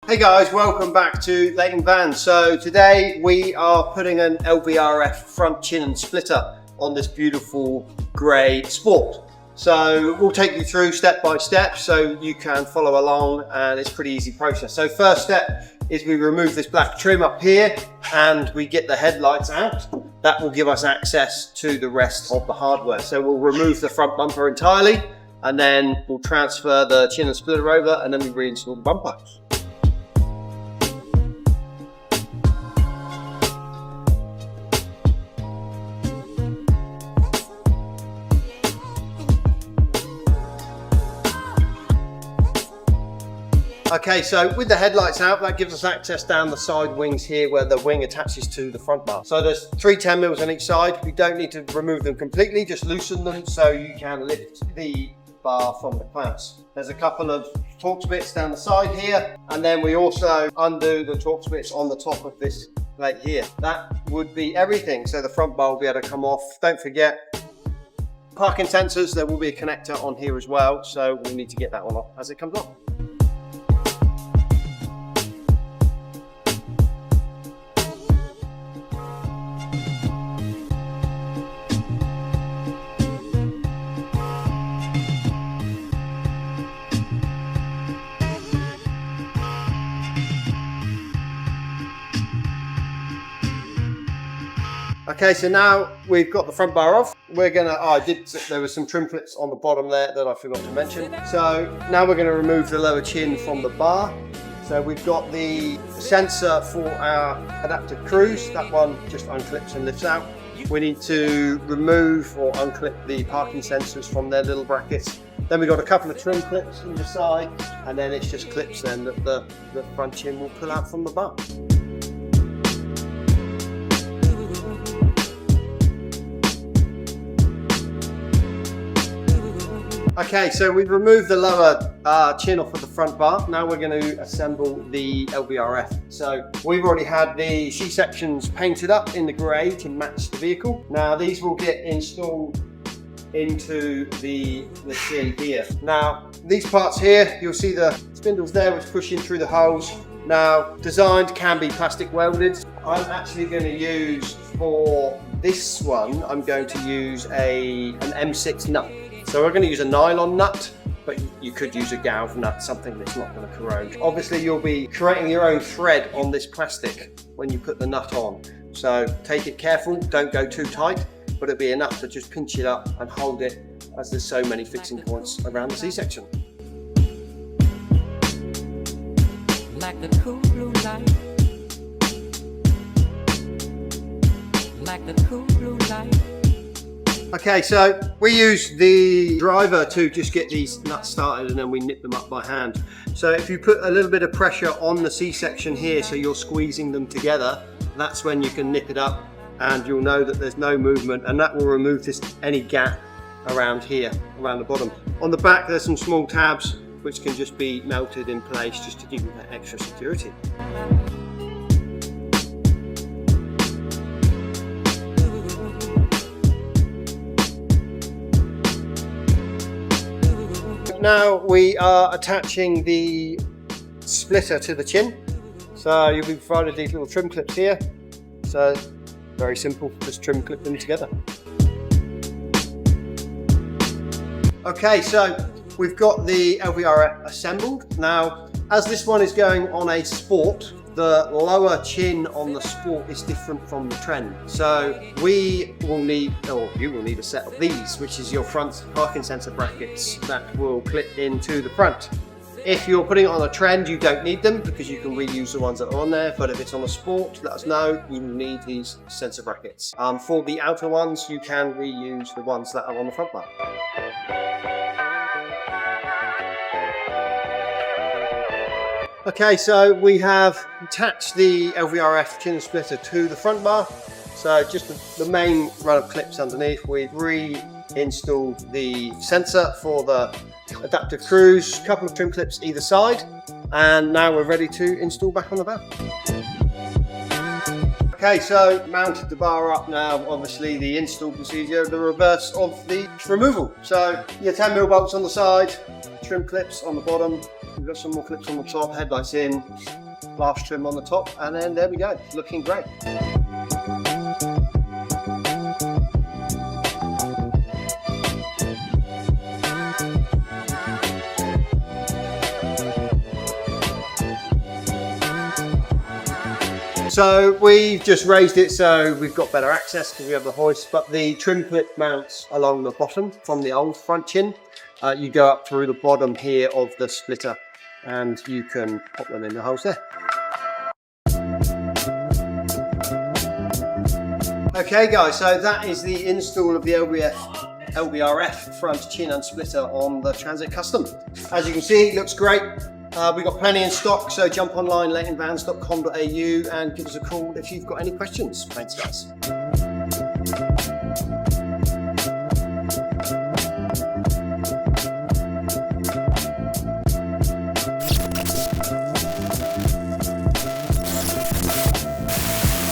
Hey guys, welcome back to Leighton Vans. So today we are putting an LVRF front chin and splitter on this beautiful grey Sport. So we'll take you through step by step so you can follow along, and it's a pretty easy process. So first step is we remove this black trim up here and we get the headlights out. That will give us access to the rest of the hardware. So we'll remove the front bumper entirely and then we'll transfer the chin and splitter over and then we reinstall the bumper. Okay, so with the headlights out, that gives us access down the side wings here where the wing attaches to the front bar. So there's 3 10 mils on each side. We don't need to remove them completely, just loosen them so you can lift the bar from the clamps. There's a couple of Torx bits down the side here, and then we also undo the Torx bits on the top of this plate here. That would be everything. So the front bar will be able to come off. Don't forget, parking sensors, there will be a connector on here as well, so we need to get that one off as it comes off. Okay, so now we've got the front bar off. We're gonna, there were some trim clips on the bottom there that I forgot to mention. So now we're gonna remove the lower chin from the bar. So we've got the sensor for our adaptive cruise. That one just unclips and lifts out. We need to remove or unclip the parking sensors from their little brackets. Then we've got a couple of trim clips on the side, and then it's just clips then that the front chin will pull out from the bar. Okay, so we've removed the lower chin off of the front bar. Now we're going to assemble the LVRF. So we've already had the C-sections painted up in the grey to match the vehicle. Now these will get installed into the chin here. Now these parts here, you'll see the spindles there which push in through the holes. Now designed can be plastic welded. I'm actually going to use, for this one, I'm going to use an M6 nut. So we're going to use a nylon nut, but you could use a galv nut, something that's not going to corrode. Obviously you'll be creating your own thread on this plastic when you put the nut on. So take it careful, don't go too tight, but it'll be enough to just pinch it up and hold it, as there's so many fixing points around the C-section. Like the cool blue light. Like the cool blue light. Okay, so we use the driver to just get these nuts started and then we nip them up by hand. So if you put a little bit of pressure on the C-section here so you're squeezing them together, that's when you can nip it up and you'll know that there's no movement, and that will remove any gap around here, around the bottom. On the back there's some small tabs which can just be melted in place just to give you that extra security. Now we are attaching the splitter to the chin. So you'll be provided these little trim clips here. So very simple, just trim clip them together. Okay, so we've got the LVRF assembled. Now, as this one is going on a Sport, the lower chin on the Sport is different from the Trend. So we will need, or you will need, a set of these, which is your front parking sensor brackets that will clip into the front. If you're putting it on a Trend, you don't need them because you can reuse the ones that are on there. But if it's on a Sport, let us know, you need these sensor brackets. For the outer ones, you can reuse the ones that are on the front bar. Okay, so we have attached the LVRF chin and splitter to the front bar. So just the main run of clips underneath. We've reinstalled the sensor for the adaptive cruise, a couple of trim clips either side, and now we're ready to install back on the van. Okay, so mounted the bar up now, obviously the install procedure, the reverse of the removal. So your 10mm bolts on the side, trim clips on the bottom, We've got some more clips on the top, headlights in, glass trim on the top, and then there we go, looking great. So we've just raised it so we've got better access because we have the hoist, but the trim clip mounts along the bottom from the old front chin. You go up through the bottom here of the splitter and you can pop them in the holes there. Okay guys, so that is the install of the LBRF front chin and splitter on the Transit Custom. As you can see, it looks great. We've got plenty in stock, so jump online, leightonvans.com.au, and give us a call if you've got any questions. Thanks guys.